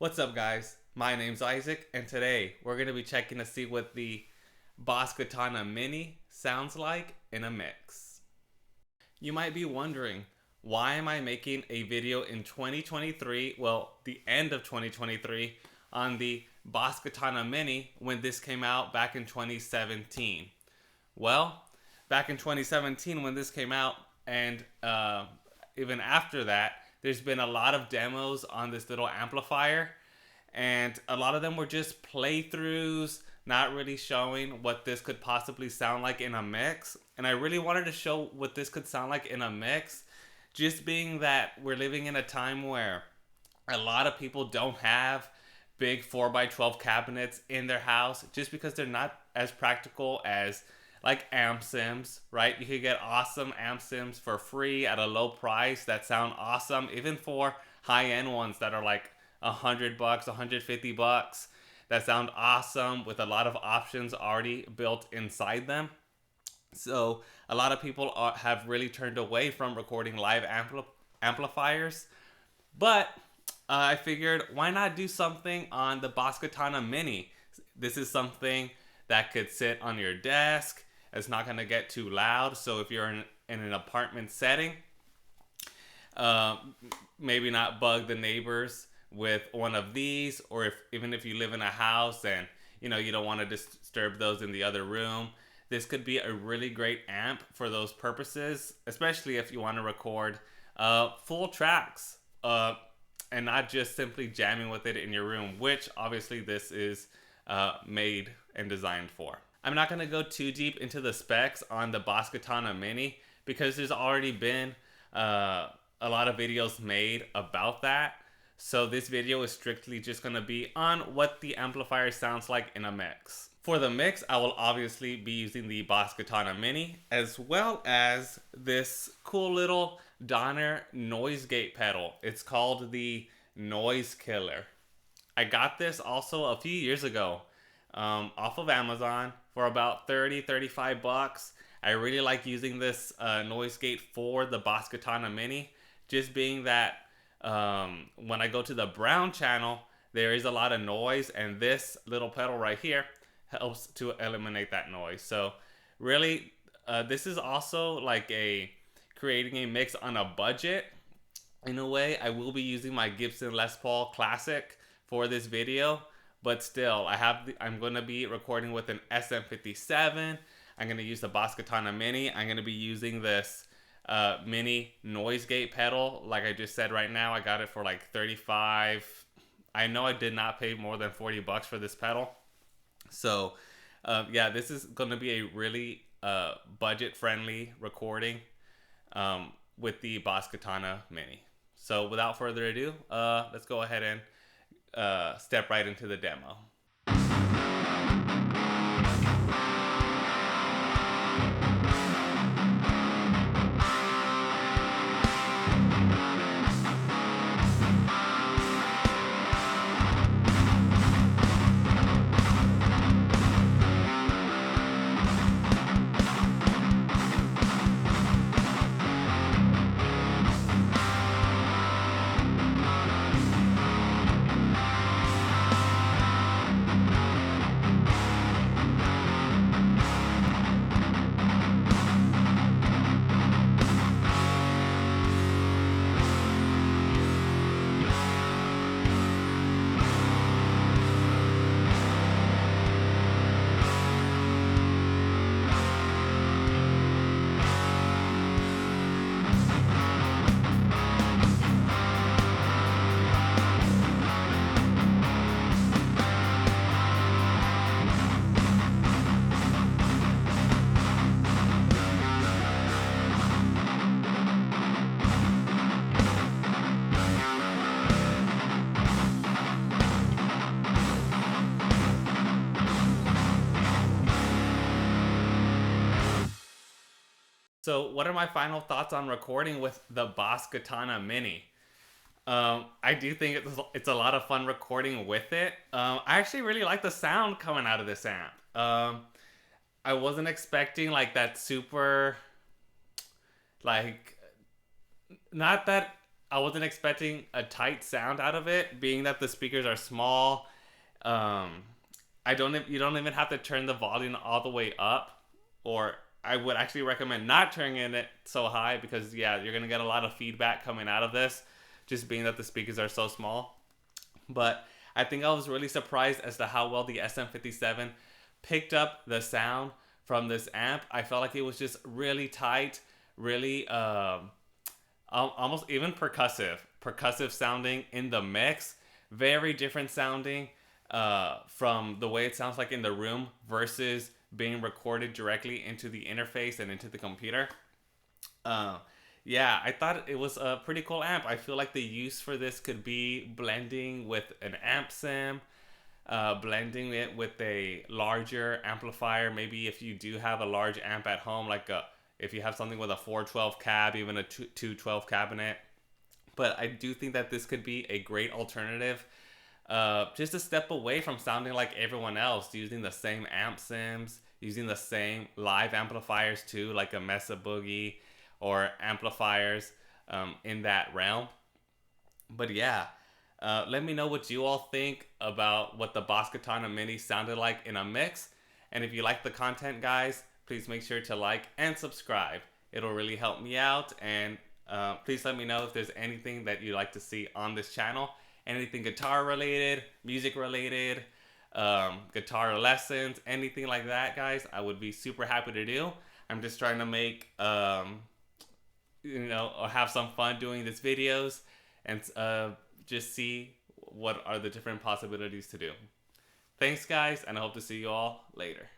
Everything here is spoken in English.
What's up, guys? My name's Isaac, and today we're going to be checking to see what the Boss Katana Mini sounds like in a mix. You might be wondering, why am I making a video in 2023, well, the end of 2023, on the Boss Katana Mini when this came out back in 2017? Well, back in 2017 when this came out, and even after that, there's been a lot of demos on this little amplifier, and a lot of them were just playthroughs, not really showing what this could possibly sound like in a mix. And I really wanted to show what this could sound like in a mix, just being that we're living in a time where a lot of people don't have big 4x12 cabinets in their house just because they're not as practical as like amp sims, right? You could get awesome amp sims for free at a low price that sound awesome, even for high-end ones that are like $100, $150 that sound awesome with a lot of options already built inside them. So a lot of people have really turned away from recording live amplifiers, but I figured, why not do something on the Boss Katana Mini? This is something that could sit on your desk. It's not going to get too loud. So if you're in an apartment setting, uh, maybe not bug the neighbors with one of these. Or even if you live in a house and you don't want to disturb those in the other room, this could be a really great amp for those purposes, especially if you want to record full tracks and not just simply jamming with it in your room, which obviously this is made and designed for. I'm not going to go too deep into the specs on the Boss Katana Mini because there's already been a lot of videos made about that. So this video is strictly just going to be on what the amplifier sounds like in a mix. For the mix, I will obviously be using the Boss Katana Mini as well as this cool little Donner noise gate pedal. It's called the Noise Killer. I got this also a few years ago off of Amazon for about $30-$35. I really like using this noise gate for the Boss Katana Mini, just being that when I go to the brown channel, there is a lot of noise, and this little pedal right here helps to eliminate that noise. So really, this is also like creating a mix on a budget. In a way, I will be using my Gibson Les Paul Classic for this video, but still, I'm going to be recording with an SM57. I'm going to use the Boss Katana Mini. I'm going to be using this mini noise gate pedal. Like I just said, right now I got it for like 35. I know I did not pay more than $40 for this pedal. So yeah, this is going to be a really budget friendly recording with the Boss Katana Mini. So without further ado, let's go ahead and step right into the demo. So what are my final thoughts on recording with the Boss Katana Mini? I do think it's a lot of fun recording with it. I actually really like the sound coming out of this amp. I wasn't expecting like that super, like, not that I wasn't expecting a tight sound out of it, being that the speakers are small. Um, you don't even have to turn the volume all the way up, or I would actually recommend not turning it so high because yeah, you're gonna get a lot of feedback coming out of this, just being that the speakers are so small. But I think I was really surprised as to how well the SM57 picked up the sound from this amp. I felt like it was just really tight, really almost even percussive sounding in the mix. Very different sounding from the way it sounds like in the room versus being recorded directly into the interface and into the computer. Uh, yeah, I thought it was a pretty cool amp. I feel like the use for this could be blending with an amp sim, blending it with a larger amplifier. Maybe if you do have a large amp at home, if you have something with a 412 cab, even a 212 cabinet. But I do think that this could be a great alternative. Just a step away from sounding like everyone else, using the same amp sims, using the same live amplifiers too, like a Mesa Boogie or amplifiers in that realm. But yeah, let me know what you all think about what the Boss Katana Mini sounded like in a mix. And if you like the content, guys, please make sure to like and subscribe. It'll really help me out. And please let me know if there's anything that you'd like to see on this channel. Anything guitar related, music related, guitar lessons, anything like that, guys. I would be super happy to do. I'm just trying to make, or have some fun doing these videos and just see what are the different possibilities to do. Thanks, guys, and I hope to see you all later.